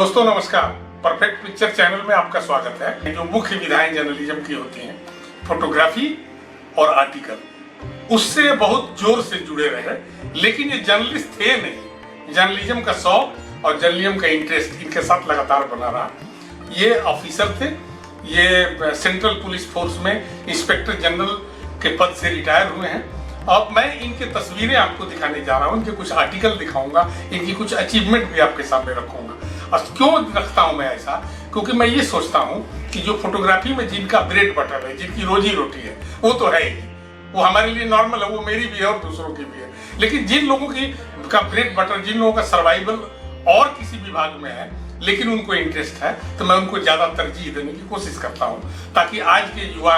दोस्तों नमस्कार। Perfect picture channel में आपका स्वागत है। जो मुख्य विधाएं जर्नलिज्म की होती हैं, फोटोग्राफी और आर्टिकल, उससे बहुत जोर से जुड़े रहे, लेकिन ये जर्नलिस्ट थे नहीं। जर्नलिज्म का शौक और जर्नलिज्म का इंटरेस्ट इनके साथ लगातार बना रहा। ये ऑफिसर थे, ये सेंट्रल पुलिस फोर्स में इंस्पेक्टर जनरल के पद से रिटायर हुए हैं। अब मैं इनके तस्वीरें आपको दिखाने जा रहा हूँ, इनके कुछ आर्टिकल दिखाऊंगा, इनकी कुछ अचीवमेंट भी आपके सामने रखूंगा। और क्यों रखता हूँ मैं ऐसा? क्योंकि मैं ये सोचता हूँ कि जो फोटोग्राफी में जिनका ब्रेड बटर है, जिनकी रोजी रोटी है, वो तो है ही, वो हमारे लिए नॉर्मल है, वो मेरी भी है और दूसरों की भी है। लेकिन जिन लोगों की का ब्रेड बटर, जिन लोगों का सर्वाइवल और किसी विभाग में है लेकिन उनको इंटरेस्ट है, तो मैं उनको ज्यादा तरजीह देने की कोशिश करता हूँ, ताकि आज के युवा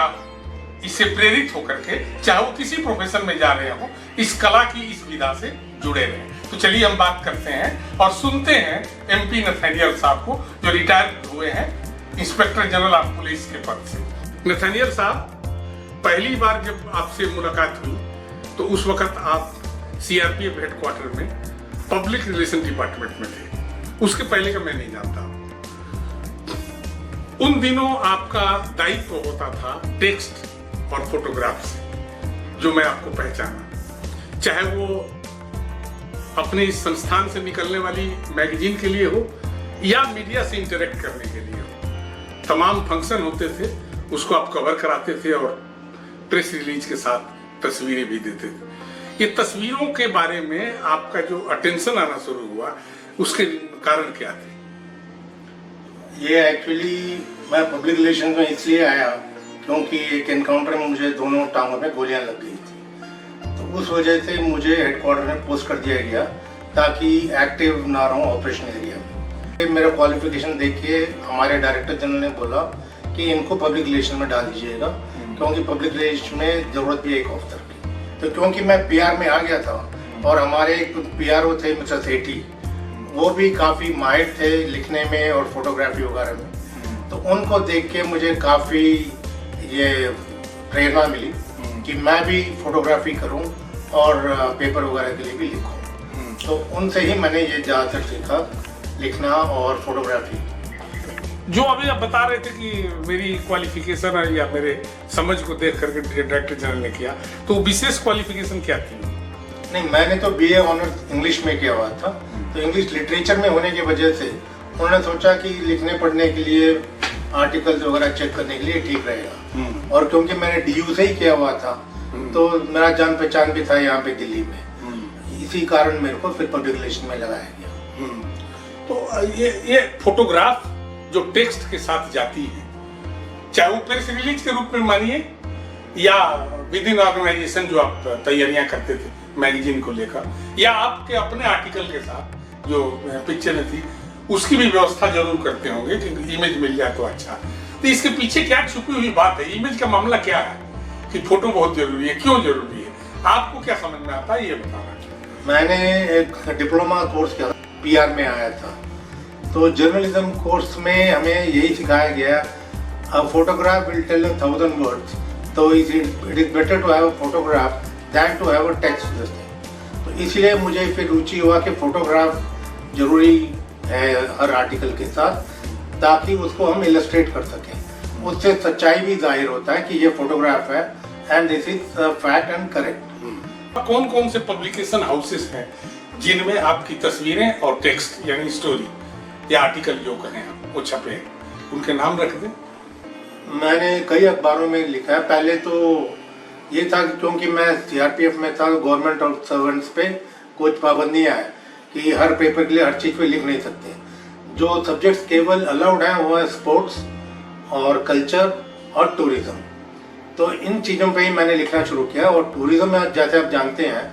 इससे प्रेरित होकर के, चाहे वो किसी प्रोफेशन में जा रहे हो, इस कला की इस विधा से जुड़े रहें। तो चलिए हम बात करते हैं और सुनते हैं एमपी नथानियल साहब को, जो रिटायर हुए हैं इंस्पेक्टर जनरल ऑफ पुलिस के पद से। नथानियल साहब, पहली बार जब आपसे मुलाकात हुई तो उस वक्त आप सीआरपीएफ हेडक्वार्टर में पब्लिक रिलेशन डिपार्टमेंट में थे। उसके पहले का मैं नहीं जानता। उन दिनों आपका दायित्व होता था टेक्स्ट और फोटोग्राफ से, जो मैं आपको पहचाना, चाहे वो अपने इस संस्थान से निकलने वाली मैगजीन के लिए हो या मीडिया से इंटरेक्ट करने के लिए हो। तमाम फंक्शन होते थे, उसको आप कवर कराते थे और प्रेस रिलीज के साथ तस्वीरें भी देते थे। ये तस्वीरों के बारे में आपका जो अटेंशन आना शुरू हुआ, उसके कारण क्या थे? ये एक्चुअली मैं पब्लिक रिलेशन में इसलिए आया क्योंकि एक एनकाउंटर में मुझे दोनों टांगों में गोलियां लग गई थी। तो उस वजह से मुझे हेडक्वार्टर में पोस्ट कर दिया गया ताकि एक्टिव ना रहूं ऑपरेशन एरिया में। मेरा क्वालिफिकेशन देख के हमारे डायरेक्टर जनरल ने बोला कि इनको पब्लिक रिलेशन में डाल दीजिएगा, क्योंकि पब्लिक रिलेशन में जरूरत भी है एक ऑफिसर की। तो क्योंकि मैं पीआर में आ गया था और हमारे एक पीआरओ थे मिस्टर सेठी, वो भी काफ़ी माहिर थे लिखने में और फोटोग्राफी वगैरह में, तो उनको देख के मुझे काफ़ी ये प्रेरणा मिली कि मैं भी फोटोग्राफी करूं और पेपर वगैरह के लिए भी लिखूं। तो उनसे ही मैंने ये ज़्यादातर सीखा, लिखना और फोटोग्राफी। जो अभी आप बता रहे थे कि मेरी क्वालिफिकेशन है या मेरे समझ को देख करके डायरेक्टर जनरल ने किया, तो विशेष क्वालिफिकेशन क्या थी? नहीं, मैंने तो बीए ऑनर्स इंग्लिश में किया हुआ था, तो इंग्लिश लिटरेचर में होने की वजह से उन्होंने सोचा कि लिखने पढ़ने के लिए, आर्टिकल्स वगैरह चेक करने के लिए ठीक रहेगा। और क्योंकि मैंने डीयू से ही किया हुआ था, तो मेरा जान पहचान भी था यहाँ पे दिल्ली में, इसी कारण मेरे को फिर पब्लिक रिलेशन में लगाया गया। तो ये फोटोग्राफ जो टेक्स्ट के साथ जाती है, चाहे वो प्रेस रिलीज के रूप में मानिए या विद इन ऑर्गेनाइजेशन जो आप तैयारियां करते थे मैगजीन को लेकर, या आपके अपने आर्टिकल के साथ जो पिक्चर थी, उसकी भी व्यवस्था जरूर करते होंगे कि इमेज मिल जाए तो अच्छा। तो इसके पीछे क्या छुपी हुई बात है? इमेज का मामला क्या है कि फोटो बहुत जरूरी है? क्यों जरूरी है? आपको क्या समझ में आता है, ये बताना। मैंने एक डिप्लोमा कोर्स किया, पीआर में आया था, तो जर्नलिज्म कोर्स में हमें यही सिखाया गया, फोटोग्राफ विल टेल 1000 वर्ड्स, तो it is better to have a photograph than to have a text. तो इसलिए मुझे फिर रुचि हुआ कि फोटोग्राफ जरूरी है हर आर्टिकल के साथ, ताकि उसको हम इलस्ट्रेट कर सकें। उससे सच्चाई भी जाहिर होता है कि ये फोटोग्राफ है and this is fact and correct. कौन कौन से पब्लिकेशन हाउसेस हैं जिनमें आपकी तस्वीरें और टेक्स्ट यानी स्टोरी या आर्टिकल जो कहें आप, वो छपे हैं? उनके नाम रख दें। मैंने कई अखबारों में लिखा है। पहले तो ये था कि क्योंकि मैं सीआरपीएफ में था, गवर्नमेंट ऑफ सर्वेंट्स पे कुछ पाबंदियां हैं कि हर पेपर के लिए हर चीज़ पे लिख नहीं सकते। जो सब्जेक्ट्स केवल अलाउड हैं वो है स्पोर्ट्स और कल्चर और टूरिज्म। तो इन चीज़ों पे ही मैंने लिखना शुरू किया। और टूरिज्म में जैसे आप जानते हैं,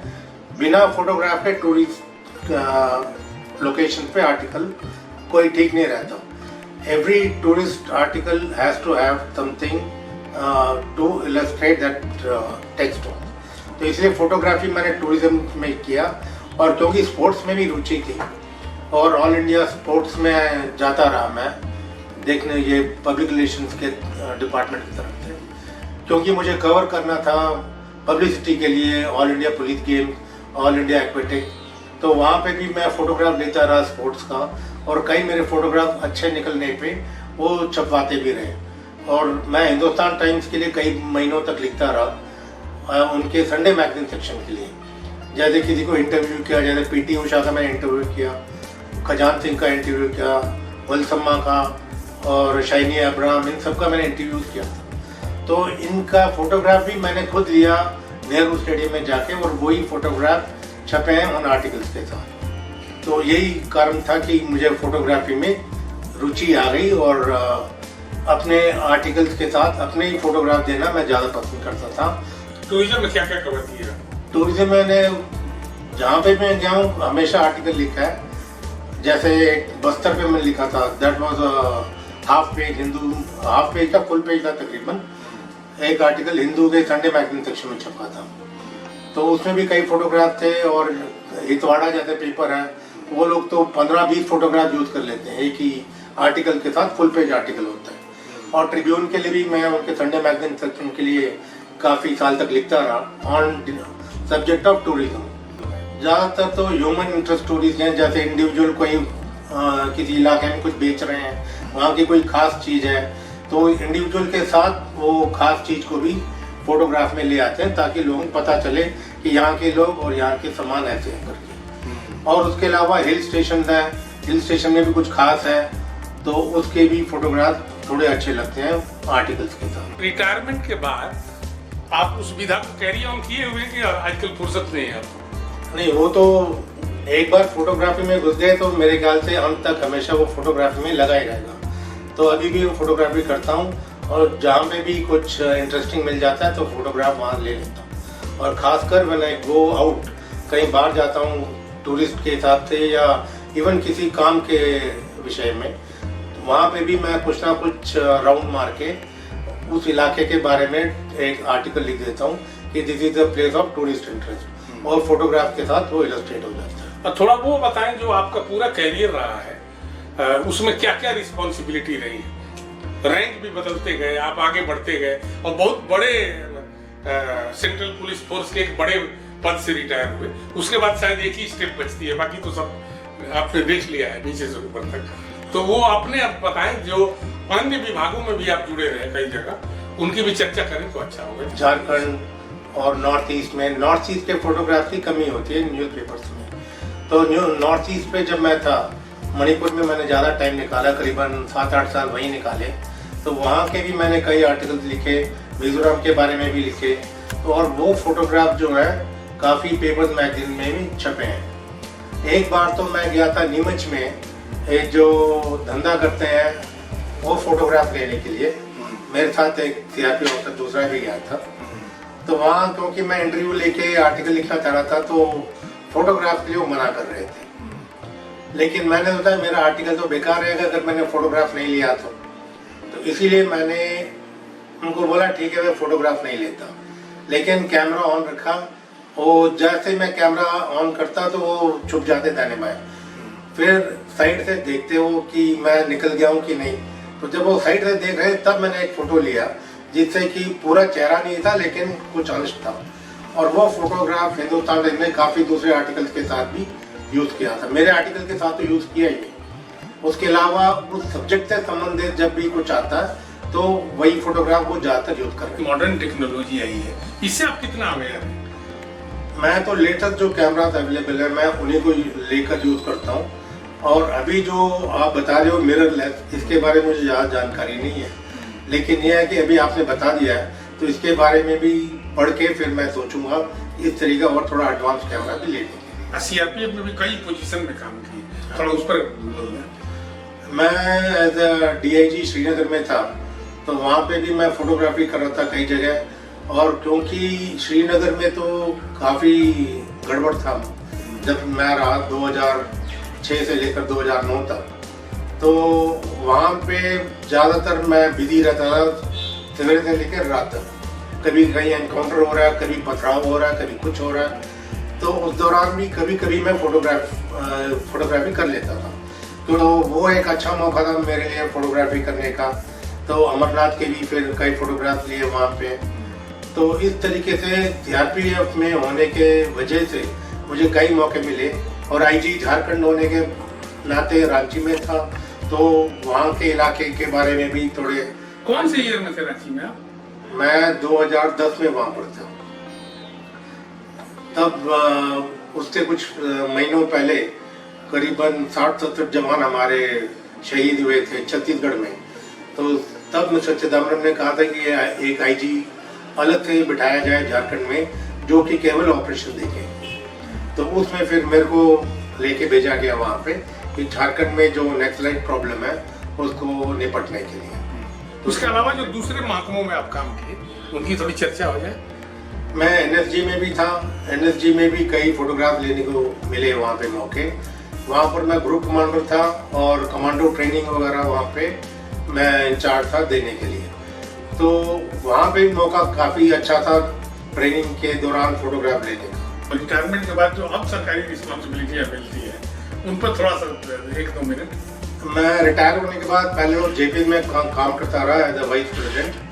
बिना फोटोग्राफ के टूरिस्ट लोकेशन पे आर्टिकल कोई ठीक नहीं रहता। Every tourist article has to have something to illustrate that text. तो इसलिए फोटोग्राफी मैंने टूरिज्म में किया। और क्योंकि स्पोर्ट्स में भी रुचि थी और ऑल इंडिया स्पोर्ट्स में जाता रहा मैं देखने, ये पब्लिक रिलेशंस के डिपार्टमेंट की तरफ से, क्योंकि मुझे कवर करना था पब्लिसिटी के लिए all India police games, all India aquatic तो वहाँ पे भी मैं फोटोग्राफ लेता रहा स्पोर्ट्स का, और कई मेरे फोटोग्राफ अच्छे निकलने पे वो छपवाते भी रहे। और मैं हिंदुस्तान टाइम्स के लिए कई महीनों तक लिखता रहा, उनके संडे मैगजीन सेक्शन के लिए। जैसे किसी को इंटरव्यू किया, जैसे पीटी उषा का मैंने इंटरव्यू किया, खजान सिंह का इंटरव्यू किया, वलसम्मा का और शाइनी अब्राहम, इन सब का मैंने इंटरव्यू किया था। तो इनका फोटोग्राफ भी मैंने खुद लिया नेहरू स्टेडियम में जाके, और वही फोटोग्राफ छपे हैं उन आर्टिकल्स के साथ। तो यही कारण था कि मुझे फोटोग्राफी में रुचि आ गई, और अपने आर्टिकल्स के साथ अपने ही फोटोग्राफ देना मैं ज़्यादा पसंद करता था। टूरिज्म में क्या क्या कवर किया? टूरिज्म मैंने जहाँ पे मैं गया हूँ हमेशा आर्टिकल लिखा है। जैसे बस्तर पे मैं लिखा था, that was half page Hindu, half page का फुल पेज था तकरीबन, एक आर्टिकल हिंदू के संडे मैगजीन सेक्शन में छपा था। तो उसमें भी कई फोटोग्राफ थे, और हितवाड़ा जैसे पेपर है वो लोग तो 15-20 फोटोग्राफ यूज कर लेते हैं एक ही आर्टिकल के साथ, फुल पेज आर्टिकल होता है। और ट्रिब्यून के लिए भी मैं उनके संडे मैगजीन सेक्शन के लिए काफ़ी साल तक लिखता रहा ऑन सब्जेक्ट ऑफ टूरिज्म। ज़्यादातर तो ह्यूमन इंटरेस्ट स्टोरीज हैं, जैसे इंडिविजुअल कोई किसी इलाके में कुछ बेच रहे हैं, वहाँ की कोई खास चीज़ है, तो इंडिविजुअल के साथ वो खास चीज़ को भी फोटोग्राफ में ले आते हैं, ताकि लोगों को पता चले कि यहाँ के लोग और यहाँ के सामान ऐसे हैं करके। और उसके अलावा हिल स्टेशन है, हिल स्टेशन में भी कुछ खास है, तो उसके भी फोटोग्राफ थोड़े अच्छे लगते हैं आर्टिकल्स के साथ। रिटायरमेंट के बाद आप उस विधा को कैरी ऑन किए हुए कि आजकल फुर्सत नहीं है आपको? नहीं, वो तो एक बार फोटोग्राफी में घुस गए तो मेरे ख्याल से अंत तक हमेशा वो फोटोग्राफी में लगा ही रहेगा। तो अभी भी वो फोटोग्राफी करता हूँ, और जहाँ पे भी कुछ इंटरेस्टिंग मिल जाता है तो फोटोग्राफ वहाँ ले लेता हूँ। और ख़ासकर व्हेन आई गो आउट, कहीं बाहर जाता हूँ टूरिस्ट के हिसाब से या इवन किसी काम के विषय में, तो वहाँ पे भी मैं कुछ ना कुछ राउंड मार के उस इलाके के बारे में एक आर्टिकल लिख देता हूँ कि this is the place of tourist interest, और फोटोग्राफ के साथ वो इलस्ट्रेट हो जाता है। और थोड़ा वो बताएं जो आपका पूरा कैरियर रहा है, उसमें क्या क्या रिस्पॉन्सिबिलिटी रही है? रैंक भी बदलते गए, आप आगे बढ़ते गए, और बहुत बड़े सेंट्रल पुलिस फोर्स के एक बड़े पद से रिटायर हुए। उसके बाद शायद एक ही स्टेप बचती है, बाकी तो सब आपने देख लिया है नीचे से ऊपर तक। तो वो अपने आप बताएं, जो अन्य विभागों में भी आप जुड़े रहे कई जगह, उनकी भी चर्चा करें तो अच्छा होगा। झारखंड और नॉर्थ ईस्ट में, नॉर्थ ईस्ट के फोटोग्राफ की कमी होती है न्यूज़पेपर्स में। तो नॉर्थ ईस्ट पे जब मैं था, मणिपुर में मैंने ज़्यादा टाइम निकाला, करीबन 7-8 साल वहीं निकाले। तो वहाँ के भी मैंने कई आर्टिकल्स लिखे, मिजोरम के बारे में भी लिखे, तो और वो फोटोग्राफ जो है काफ़ी पेपर्स मैगजीन में भी छपे हैं। एक बार तो मैं गया था नीमच में, एक जो धंधा करते हैं वो फोटोग्राफ लेने के लिए, मेरे साथ एक सीआरपी ऑफिसर दूसरा भी गया था। तो वहाँ क्योंकि मैं इंटरव्यू लेके आर्टिकल लिखना चाह रहा था, तो फोटोग्राफ के लिए वो मना कर रहे थे। लेकिन मैंने सोचा मेरा आर्टिकल तो बेकार रहेगा अगर मैंने फोटोग्राफ नहीं लिया तो इसीलिए मैंने उनको बोला ठीक है मैं फोटोग्राफ नहीं लेता, लेकिन कैमरा ऑन रखा। और जैसे मैं कैमरा ऑन करता तो वो छुप जाते दाने बाएं, फिर साइड से देखते हो कि मैं निकल गया हूँ कि नहीं। तो जब वो साइड से देख रहे तब मैंने एक फ़ोटो लिया, जिससे कि पूरा चेहरा नहीं था लेकिन कुछ अंश था। और वो फोटोग्राफ हिंदुस्तान टाइम्स ने काफ़ी दूसरे आर्टिकल्स के साथ भी यूज़ किया था। मेरे आर्टिकल के साथ तो यूज़ किया ही नहीं। उसके अलावा उस सब्जेक्ट से संबंधित जब भी कुछ आता है तो वही फोटोग्राफ वो ज़्यादातर यूज़ कर रहे हैं। मॉडर्न टेक्नोलॉजी आई है, इससे आप कितना अवेयर हैं? मैं तो लेटेस्ट जो कैमरास अवेलेबल है मैं उन्हीं को लेकर यूज़ करता हूँ। और अभी जो आप बता रहे हो मिररलेस, इसके बारे में मुझे ज़्यादा जानकारी नहीं है, लेकिन यह है कि अभी आपने बता दिया है तो इसके बारे में भी पढ़ के फिर मैं सोचूंगा इस तरीका और थोड़ा एडवांस कैमरा भी लेने के। सीआरपीएफ में भी कई पोजीशन में काम की, थोड़ा उस पर मैं एज अ डीआईजी श्रीनगर में था, तो वहाँ पे भी मैं फोटोग्राफी कर रहा था कई जगह। और क्योंकि श्रीनगर में तो काफ़ी गड़बड़ था जब मैं रहा 2006 से लेकर 2009 तक, तो वहाँ पे ज़्यादातर मैं बिजी रहता था सवेरे से लेकर रात तक। कभी कहीं एनकाउंटर हो रहा है, कभी पथराव हो रहा है, कभी कुछ हो रहा है, तो उस दौरान भी कभी कभी मैं फोटोग्राफी कर लेता था। तो वो एक अच्छा मौका था मेरे लिए फोटोग्राफी करने का। तो अमरनाथ के भी फिर कई फोटोग्राफ लिए वहाँ पे। तो इस तरीके से सीआरपीएफ में होने के वजह से मुझे कई मौके मिले और आईजी झारखंड होने के नाते रांची में था, तो वहाँ के इलाके के बारे में भी थोड़े। कौन से ईयर में थे रांची में आप? मैं 2010 में वहाँ पर था। तब उससे कुछ महीनों पहले करीबन 60-70 जवान हमारे शहीद हुए थे छत्तीसगढ़ में। तो तब मिस्टर चिदम्बरम ने कहा था कि एक आईजी अलग से बिठाया जाए झारखंड में, जो कि केवल ऑपरेशन देखे। तो उसमें फिर मेरे को लेके भेजा गया वहाँ पे कि झारखंड में जो नक्सलाइट प्रॉब्लम है उसको निपटने के लिए। उसके अलावा जो दूसरे महकमों में आप काम किए, उनकी थोड़ी चर्चा हो जाए। मैं एनएसजी में भी था। एनएसजी में भी कई फोटोग्राफ लेने को मिले वहाँ पे मौके। वहाँ पर मैं ग्रुप कमांडर था और कमांडो ट्रेनिंग वगैरह वहाँ पे मैं इंचार्ज था देने के लिए। तो वहाँ पे भी मौका काफ़ी अच्छा था ट्रेनिंग के दौरान फोटोग्राफ लेने का। रिटायरमेंट के बाद जो अब सरकारी रिस्पॉन्सिबिलिटियाँ मिलती है, उन पर थोड़ा सा 1-2 मिनट। मैं रिटायर होने के बाद पहले तो जेपी में काम करता रहा एज अ वाइस प्रेसिडेंट।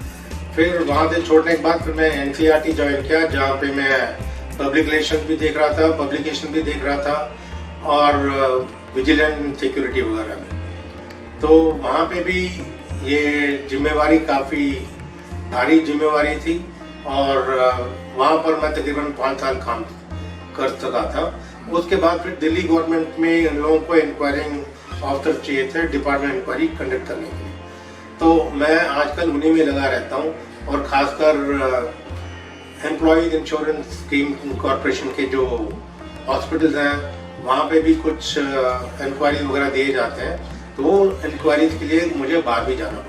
फिर वहाँ से छोड़ने के बाद फिर मैं एनसीईआरटी ज्वाइन किया, जहाँ पे मैं पब्लिक रिलेशन भी देख रहा था, पब्लिकेशन भी देख रहा था और विजिलेंट सिक्योरिटी वगैरह भी। तो वहाँ पे भी ये जिम्मेवारी काफ़ी भारी जिम्मेवारी थी और वहाँ पर मैं तकरीबन 5 साल काम कर सका था। उसके बाद फिर दिल्ली गवर्नमेंट में इन लोगों को इंक्वायरिंग ऑफिसर चाहिए थे डिपार्टमेंट इंक्वायरी कंडक्ट करने के लिए। तो मैं आजकल उन्हीं में लगा रहता हूँ और ख़ासकर एम्प्लॉयज इंश्योरेंस स्कीम कॉरपोरेशन के जो हॉस्पिटल्स हैं वहाँ पे भी कुछ इंक्वायरी वगैरह दिए जाते हैं। तो वो इंक्वायरीज के लिए मुझे बाहर भी जाना पड़ता है।